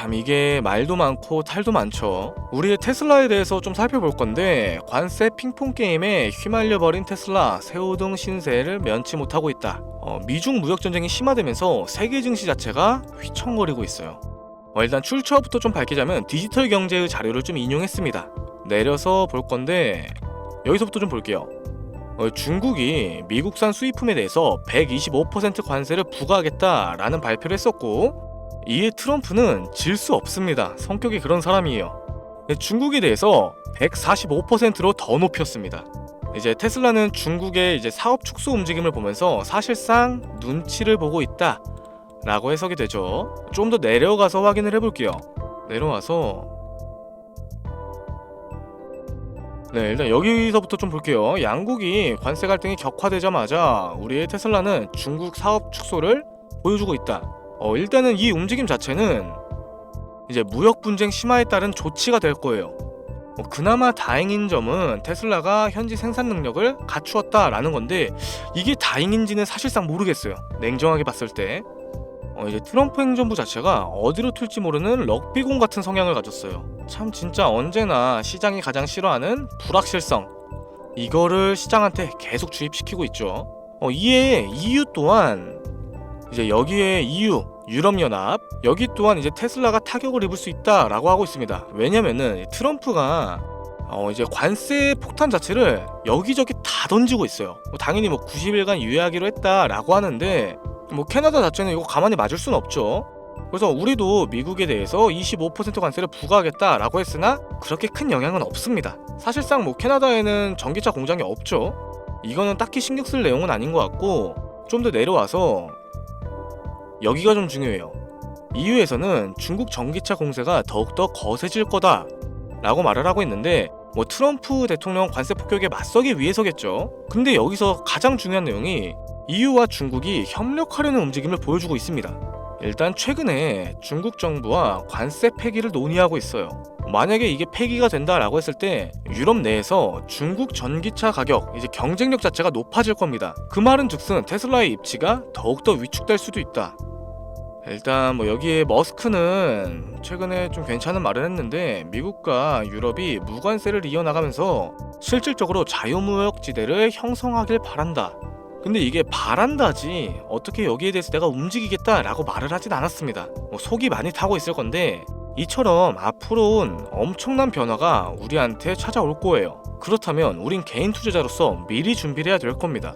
참 이게 말도 많고 탈도 많죠. 우리의 테슬라에 대해서 좀 살펴볼 건데, 관세 핑퐁 게임에 휘말려버린 테슬라 새우등 신세를 면치 못하고 있다. 미중 무역 전쟁이 심화되면서 세계 증시 자체가 휘청거리고 있어요. 일단 출처부터 좀 밝히자면 디지털 경제의 자료를 좀 인용했습니다. 내려서 볼 건데, 여기서부터 좀 볼게요. 중국이 미국산 수입품에 대해서 125% 관세를 부과하겠다라는 발표를 했었고, 이에 트럼프는 질 수 없습니다. 성격이 그런 사람이에요. 중국에 대해서 145%로 더 높였습니다. 이제 테슬라는 중국의 이제 사업 축소 움직임을 보면서 사실상 눈치를 보고 있다 라고 해석이 되죠. 좀 더 내려가서 확인을 해볼게요. 내려와서 일단 여기서부터 좀 볼게요. 양국이 관세 갈등이 격화되자마자 우리의 테슬라는 중국 사업 축소를 보여주고 있다. 일단은 이 움직임 자체는 이제 무역 분쟁 심화에 따른 조치가 될 거예요. 그나마 다행인 점은 테슬라가 현지 생산 능력을 갖추었다라는 건데, 이게 다행인지는 사실상 모르겠어요. 냉정하게 봤을 때. 이제 트럼프 행정부 자체가 어디로 튈지 모르는 럭비공 같은 성향을 가졌어요. 참 진짜 언제나 시장이 가장 싫어하는 불확실성, 이거를 시장한테 계속 주입시키고 있죠. 이에 EU 또한 이제 여기에 EU, 유럽연합, 여기 또한 이제 테슬라가 타격을 입을 수 있다라고 하고 있습니다. 왜냐면은 트럼프가 이제 관세 폭탄 자체를 여기저기 다 던지고 있어요. 당연히 90일간 유예하기로 했다라고 하는데, 캐나다 자체는 이거 가만히 맞을 수는 없죠. 그래서 우리도 미국에 대해서 25% 관세를 부과하겠다라고 했으나 그렇게 큰 영향은 없습니다. 사실상 캐나다에는 전기차 공장이 없죠. 이거는 딱히 신경 쓸 내용은 아닌 것 같고, 좀 더 내려와서 여기가 좀 중요해요. EU에서는 중국 전기차 공세가 더욱더 거세질 거다 라고 말을 하고 있는데, 트럼프 대통령 관세 폭격에 맞서기 위해서겠죠. 근데 여기서 가장 중요한 내용이 EU와 중국이 협력하려는 움직임을 보여주고 있습니다. 일단 최근에 중국 정부와 관세 폐기를 논의하고 있어요. 만약에 이게 폐기가 된다라고 했을 때 유럽 내에서 중국 전기차 가격, 이제 경쟁력 자체가 높아질 겁니다. 그 말은 즉슨 테슬라의 입지가 더욱더 위축될 수도 있다. 일단 여기에 머스크는 최근에 좀 괜찮은 말을 했는데, 미국과 유럽이 무관세를 이어나가면서 실질적으로 자유무역지대를 형성하길 바란다. 근데 이게 바란다지 어떻게 여기에 대해서 내가 움직이겠다라고 말을 하진 않았습니다. 속이 많이 타고 있을 건데, 이처럼 앞으로는 엄청난 변화가 우리한테 찾아올 거예요. 그렇다면 우린 개인 투자자로서 미리 준비를 해야 될 겁니다.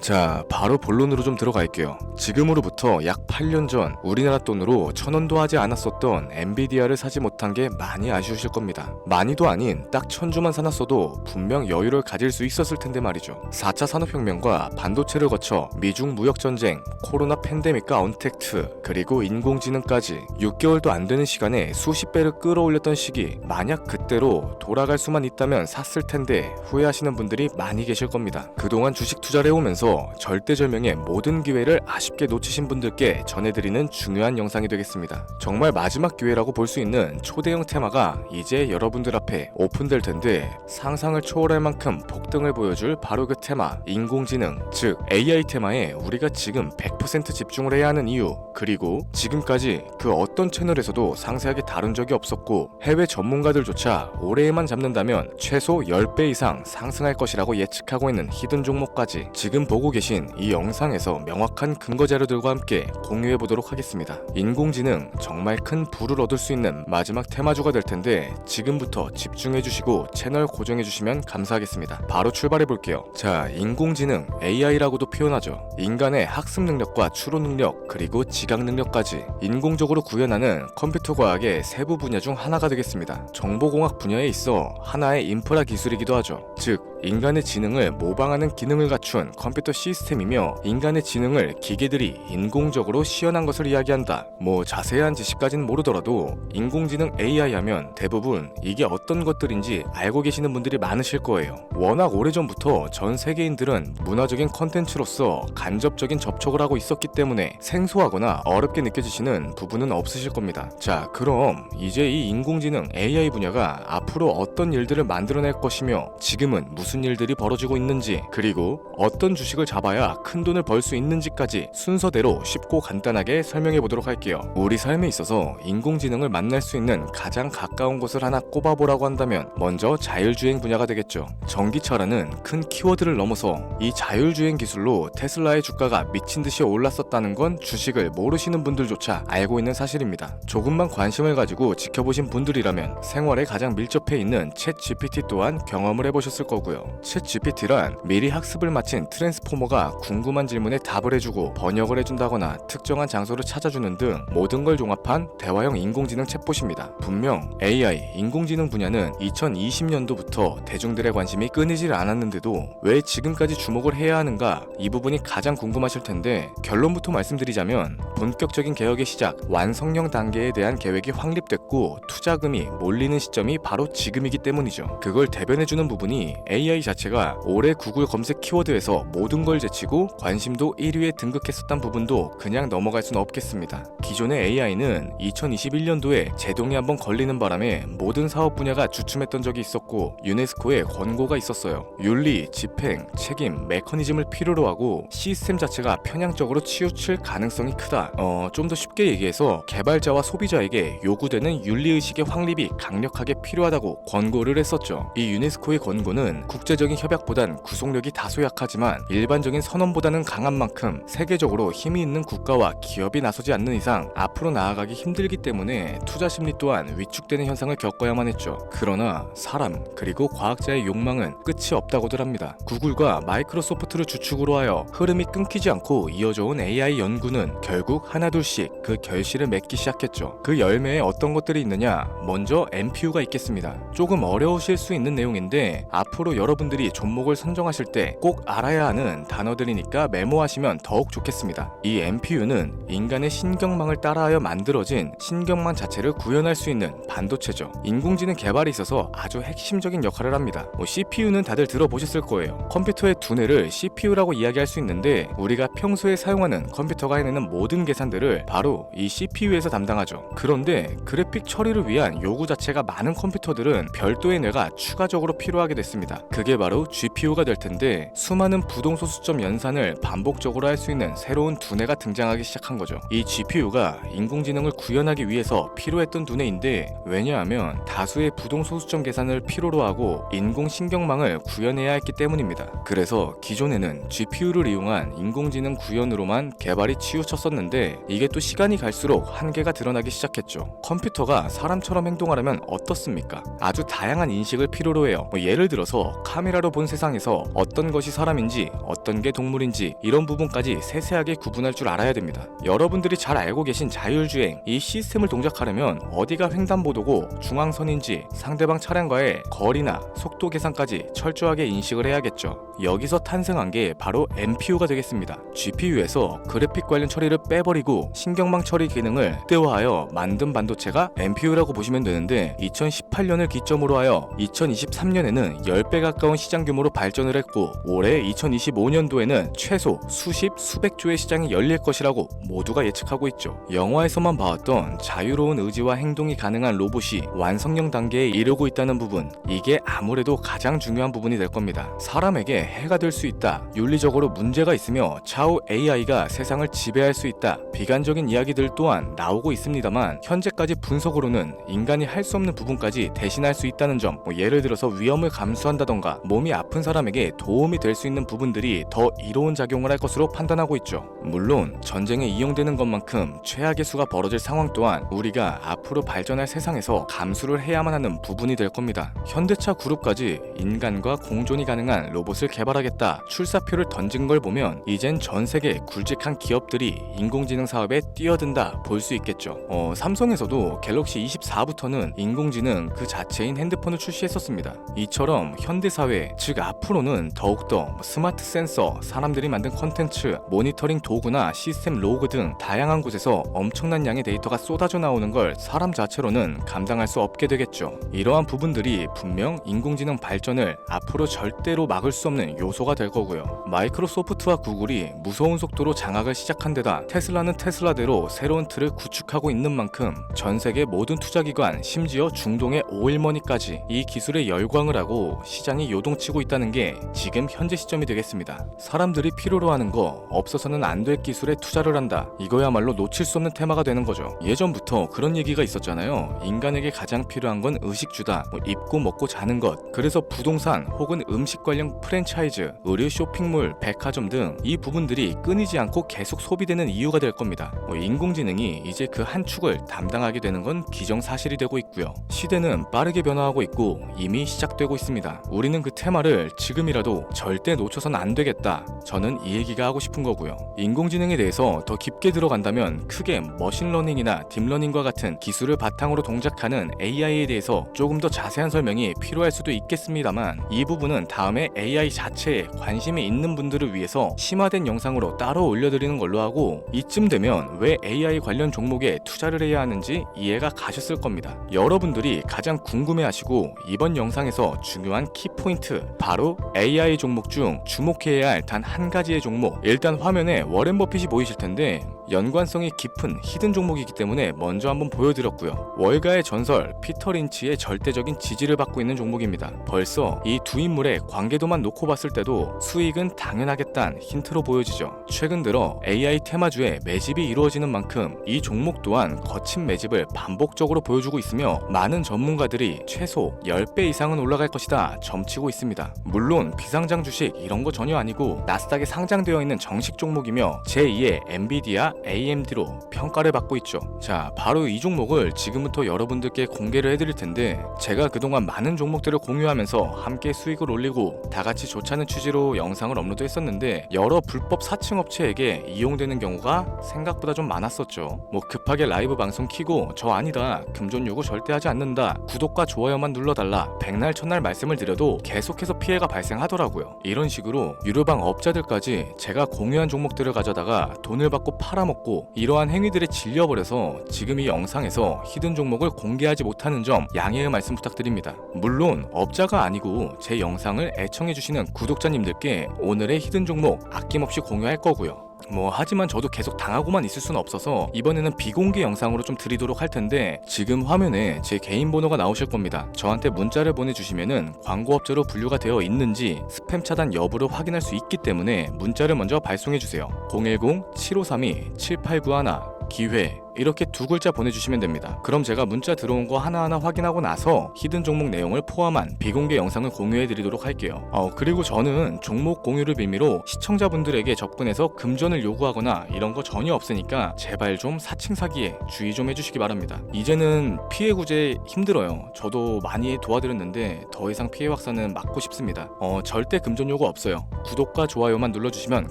자, 바로 본론으로 좀 들어갈게요. 지금으로부터 약 8년 전 우리나라 돈으로 1000원도 하지 않았었던 엔비디아를 사지 못한 게 많이 아쉬우실 겁니다. 많이도 아닌 딱 1000주만 사놨어도 분명 여유를 가질 수 있었을 텐데 말이죠. 4차 산업혁명과 반도체를 거쳐 미중 무역전쟁, 코로나 팬데믹과 언택트, 그리고 인공지능까지 6개월도 안 되는 시간에 수십 배를 끌어올렸던 시기, 만약 그때로 돌아갈 수만 있다면 샀을 텐데 후회하시는 분들이 많이 계실 겁니다. 그동안 주식 투자를 해오면서 절대절명의 모든 기회를 아쉽게 놓치신 분들께 전해드리는 중요한 영상이 되겠습니다. 정말 마지막 기회라고 볼 수 있는 초대형 테마가 이제 여러분들 앞에 오픈될 텐데, 상상을 초월할 만큼 폭등을 보여줄 바로 그 테마, 인공지능, 즉 AI 테마에 우리가 지금 100% 집중을 해야 하는 이유, 그리고 지금까지 그 어떤 채널에서도 상세하게 다룬 적이 없었고 해외 전문가들조차 올해에만 잡는다면 최소 10배 이상 상승할 것이라고 예측하고 있는 히든 종목까지 지금 보고 계신 이 영상에서 명확한 근거 자료들과 함께 공유해보도록 하겠습니다. 인공지능, 정말 큰 부를 얻을 수 있는 마지막 테마주가 될 텐데 지금부터 집중해주시고 채널 고정해주시면 감사하겠습니다. 바로 출발해볼게요. 자, 인공지능, AI라고도 표현하죠. 인간의 학습 능력과 추론 능력, 그리고 지각 능력까지 인공적으로 구현하는 컴퓨터 과학의 세부 분야 중 하나가 되겠습니다. 정보공학 분야에 있어 하나의 인프라 기술이기도 하죠. 즉 인간의 지능을 모방하는 기능을 갖춘 컴퓨터 컴퓨터 시스템이며 인간의 지능을 기계들이 인공적으로 시연한 것을 이야기한다. 뭐 자세한 지식까지는 모르더라도 인공지능 AI 하면 대부분 이게 어떤 것들인지 알고 계시는 분들이 많으실 거예요. 워낙 오래전부터 전 세계인들은 문화적인 컨텐츠로서 간접적인 접촉을 하고 있었기 때문에 생소하거나 어렵게 느껴지시는 부분은 없으실 겁니다. 자, 그럼 이제 이 인공지능 AI 분야가 앞으로 어떤 일들을 만들어낼 것이며 지금은 무슨 일들이 벌어지고 있는지, 그리고 어떤 주식을 잡아야 큰 돈을 벌 수 있는지까지 순서대로 쉽고 간단하게 설명해 보도록 할게요. 우리 삶에 있어서 인공지능을 만날 수 있는 가장 가까운 곳을 하나 꼽아보라고 한다면 먼저 자율주행 분야가 되겠죠. 전기차라는 큰 키워드를 넘어서 이 자율주행 기술로 테슬라의 주가가 미친 듯이 올랐었다는 건 주식을 모르시는 분들조차 알고 있는 사실입니다. 조금만 관심을 가지고 지켜보신 분들이라면 생활에 가장 밀접해 있는 챗 GPT 또한 경험을 해보셨을 거고요. 챗 GPT란 미리 학습을 마친 트랜스포머가 궁금한 질문에 답을 해주고 번역을 해준다거나 특정한 장소를 찾아주는 등 모든 걸 종합한 대화형 인공지능 챗봇입니다. 분명 AI, 인공지능 분야는 2020년도부터 대중들의 관심이 끊이질 않았는데도 왜 지금까지 주목을 해야 하는가, 이 부분이 가장 궁금하실 텐데 결론부터 말씀드리자면 본격적인 개혁의 시작, 완성형 단계에 대한 계획이 확립됐고 투자금이 몰리는 시점이 바로 지금이기 때문이죠. 그걸 대변해주는 부분이 AI 자체가 올해 구글 검색 키워드에서 모든 걸 제치고 관심도 1위에 등극했었던 부분도 그냥 넘어갈 수는 없겠습니다. 기존의 AI는 2021년도에 제동이 한번 걸리는 바람에 모든 사업 분야가 주춤했던 적이 있었고 유네스코의 권고가 있었어요. 윤리, 집행, 책임, 메커니즘을 필요로 하고 시스템 자체가 편향적으로 치우칠 가능성이 크다. 좀 더 쉽게 얘기해서 개발자와 소비자에게 요구되는 윤리의식의 확립이 강력하게 필요하다고 권고를 했었죠. 이 유네스코의 권고는 국제적인 협약보단 구속력이 다소 약하지만 일반적인 선언보다는 강한 만큼 세계적으로 힘이 있는 국가와 기업이 나서지 않는 이상 앞으로 나아가기 힘들기 때문에 투자 심리 또한 위축되는 현상을 겪어야만 했죠. 그러나 사람 그리고 과학자의 욕망은 끝이 없다고들 합니다. 구글과 마이크로소프트를 주축으로 하여 흐름이 끊기지 않고 이어져온 AI 연구는 결국 하나둘씩 그 결실을 맺기 시작했죠. 그 열매에 어떤 것들이 있느냐? 먼저 NPU가 있겠습니다. 조금 어려우실 수 있는 내용인데 앞으로 여러분들이 종목을 선정하실 때 꼭 알아야 하는 단어들이니까 메모하시면 더욱 좋겠습니다. 이 NPU는 인간의 신경망을 따라하여 만들어진 신경망 자체를 구현할 수 있는 반도체죠. 인공지능 개발에 있어서 아주 핵심적인 역할을 합니다. CPU는 다들 들어보셨을 거예요. 컴퓨터의 두뇌를 CPU라고 이야기할 수 있는데 우리가 평소에 사용하는 컴퓨터가 해내는 모든 계산들을 바로 이 CPU에서 담당하죠. 그런데 그래픽 처리를 위한 요구 자체가 많은 컴퓨터들은 별도의 뇌가 추가적으로 필요하게 됐습니다. 그게 바로 GPU가 될 텐데 수많은 부동소수점 연산을 반복적으로 할 수 있는 새로운 두뇌가 등장하기 시작한 거죠. 이 GPU가 인공지능을 구현하기 위해서 필요했던 두뇌인데 왜냐하면 다수의 부동소수점 계산을 필요로 하고 인공신경망을 구현해야 했기 때문입니다. 그래서 기존에는 GPU를 이용한 인공지능 구현으로만 개발이 치우쳤었는데 이게 또 시간이 갈수록 한계가 드러나기 시작했죠. 컴퓨터가 사람처럼 행동하려면 어떻습니까? 아주 다양한 인식을 필요로 해요. 예를 들어서 카메라로 본 세상에서 어떤 것이 사람인지 어떤 게 동물인지 이런 부분까지 세세하게 구분할 줄 알아야 됩니다. 여러분들이 잘 알고 계신 자율주행, 이 시스템을 동작하려면 어디가 횡단보도고 중앙선인지 상대방 차량과의 거리나 속도 계산까지 철저하게 인식을 해야겠죠. 여기서 탄생한 게 바로 NPU가 되겠습니다. GPU에서 그래픽 관련 처리를 빼버리고 신경망 처리 기능을 극대화하여 만든 반도체가 NPU라고 보시면 되는데 2018년을 기점으로 하여 2023년에는 10배 가까운 시장 규모로 발전을 했고 올해 2025년도에는 최소 수십 수백 조의 시장이 열릴 것이라고 모두가 예측하고 있죠. 영화에서만 봐왔던 자유로운 의지와 행동이 가능한 로봇이 완성형 단계에 이르고 있다는 부분, 이게 아무래도 가장 중요한 부분이 될 겁니다. 사람에게 해가 될 수 있다, 윤리적으로 문제가 있으며 차후 AI가 세상을 지배할 수 있다, 비관적인 이야기들 또한 나오고 있습니다만 현재까지 분석으로는 인간이 할 수 없는 부분까지 대신할 수 있다는 점, 예를 들어서 위험을 감수한다던가 몸이 아픈 사람에게 도움이 될 수 있는 부분들이 더 이로운 작용을 할 것으로 판단하고 있죠. 물론 전쟁에 이용되는 것만큼 최악의 수가 벌어질 상황 또한 우리가 앞으로 발전할 세상에서 감수를 해야만 하는 부분이 될 겁니다. 현대차 그룹까지 인간과 공존이 가능한 로봇을 개발하겠다 출사표를 던진 걸 보면 이젠 전 세계 굵직한 기업들이 인공지능 사업에 뛰어든다 볼 수 있겠죠. 삼성에서도 갤럭시 24부터는 인공지능 그 자체인 핸드폰을 출시했었습니다. 이처럼 현대사회, 즉 앞으로는 더욱더 스마트 센서, 사람들이 만든 컨텐츠, 모니터링 도구나 시스템 로그 등 다양한 곳에서 엄청난 양의 데이터가 쏟아져 나오는 걸 사람 자체로는 감당할 수 없게 되겠죠. 이러한 부분들이 분명 인공지능 발전을 앞으로 절대로 막을 수 없는 요소가 될 거고요. 마이크로소프트와 구글이 무서운 속도로 장악을 시작한 데다 테슬라는 테슬라대로 새로운 틀을 구축하고 있는 만큼 전 세계 모든 투자기관, 심지어 중동의 오일머니까지 이 기술에 열광을 하고 시장이 요동치고 있다는 게 지금 현재 시점이 되겠습니다. 사람들이 필요로 하는 거, 없어서는 안 될 기술에 투자를 한다. 이거야말로 놓칠 수 없는 테마가 되는 거죠. 예전부터 그런 얘기가 있었잖아요. 인간에게 가장 필요한 건 의식주다. 입고 먹고 자는 것. 그래서 부동산 혹은 음식 관련 프랜차이즈, 의류 쇼핑몰, 백화점 등 이 부분들이 끊이지 않고 계속 소비되는 이유가 될 겁니다. 인공지능이 이제 그 한 축을 담당하게 되는 건 기정사실이 되고 있고요. 시대는 빠르게 변화하고 있고 이미 시작되고 있습니다. 우리는 그 테마를 지금이라도 절대 놓쳐선 안 되겠다. 저는 이 얘기가 하고 싶은 거고요. 인공지능에 대해서 더 깊게 들어간다면 크게 머신러닝이나 딥러닝과 같은 기술을 바탕으로 동작하는 AI에 대해서 조금 더 자세한 설명이 필요할 수도 있겠습니다만 이 부분은 다음에 AI 자체에 관심이 있는 분들을 위해서 심화된 영상으로 따로 올려드리는 걸로 하고, 이쯤 되면 왜 AI 관련 종목에 투자를 해야 하는지 이해가 가셨을 겁니다. 여러분들이 가장 궁금해하시고 이번 영상에서 중요한 키포인트, 바로 AI 종목 중 주목해야 할 단 한 가지의 종목. 일단 화면에 워렌 버핏이 보이실 텐데 연관성이 깊은 히든 종목이기 때문에 먼저 한번 보여드렸고요. 월가의 전설 피터 린치의 절대적인 지지를 받고 있는 종목입니다. 벌써 이 두 인물의 관계도만 놓고 봤을 때도 수익은 당연하겠다는 힌트로 보여지죠. 최근 들어 AI 테마주에 매집이 이루어지는 만큼 이 종목 또한 거친 매집을 반복적으로 보여주고 있으며 많은 전문가들이 최소 10배 이상은 올라갈 것이다 점치고 있습니다. 물론 비상장 주식 이런 거 전혀 아니고 나스닥에 상장되어 있는 정식 종목이며 제2의 엔비디아, AMD로 평가를 받고 있죠. 자, 바로 이 종목을 지금부터 여러분들께 공개를 해드릴 텐데, 제가 그동안 많은 종목들을 공유하면서 함께 수익을 올리고 다같이 좋자는 취지로 영상을 업로드했었는데 여러 불법 사칭 업체에게 이용되는 경우가 생각보다 좀 많았었죠. 급하게 라이브 방송 키고 저 아니다, 금전 요구 절대 하지 않는다, 구독과 좋아요만 눌러달라, 백날 천날 말씀을 드려도 계속해서 피해가 발생하더라고요. 이런 식으로 유료방 업자들까지 제가 공유한 종목들을 가져다가 돈을 받고 팔아먹고 이러한 행위들에 질려버려서 지금 이 영상에서 히든 종목을 공개하지 못하는 점 양해의 말씀 부탁드립니다. 물론 업자가 아니고 제 영상을 애청해주시는 구독자님들께 오늘의 히든 종목 아낌없이 공유할 거고요. 하지만 저도 계속 당하고만 있을 수는 없어서 이번에는 비공개 영상으로 좀 드리도록 할 텐데, 지금 화면에 제 개인 번호가 나오실 겁니다. 저한테 문자를 보내주시면은 광고업자로 분류가 되어 있는지 스팸 차단 여부를 확인할 수 있기 때문에 문자를 먼저 발송해주세요. 010-7532-7891 기회, 이렇게 두 글자 보내주시면 됩니다. 그럼 제가 문자 들어온 거 하나하나 확인하고 나서 히든 종목 내용을 포함한 비공개 영상을 공유해드리도록 할게요. 그리고 저는 종목 공유를 빌미로 시청자분들에게 접근해서 금전을 요구하거나 이런 거 전혀 없으니까 제발 좀 사칭 사기에 주의 좀 해주시기 바랍니다. 이제는 피해 구제 힘들어요. 저도 많이 도와드렸는데 더 이상 피해 확산은 막고 싶습니다. 절대 금전 요구 없어요. 구독과 좋아요만 눌러주시면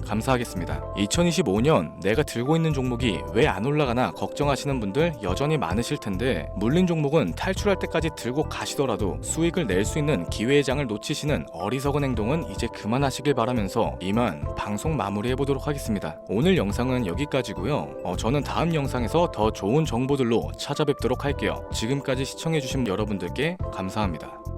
감사하겠습니다. 2025년 내가 들고 있는 종목이 왜 안 올라가나 걱정하시는 분들 여전히 많으실 텐데, 물린 종목은 탈출할 때까지 들고 가시더라도 수익을 낼 수 있는 기회의 장을 놓치시는 어리석은 행동은 이제 그만하시길 바라면서 이만 방송 마무리해보도록 하겠습니다. 오늘 영상은 여기까지고요. 저는 다음 영상에서 더 좋은 정보들로 찾아뵙도록 할게요. 지금까지 시청해주신 여러분들께 감사합니다.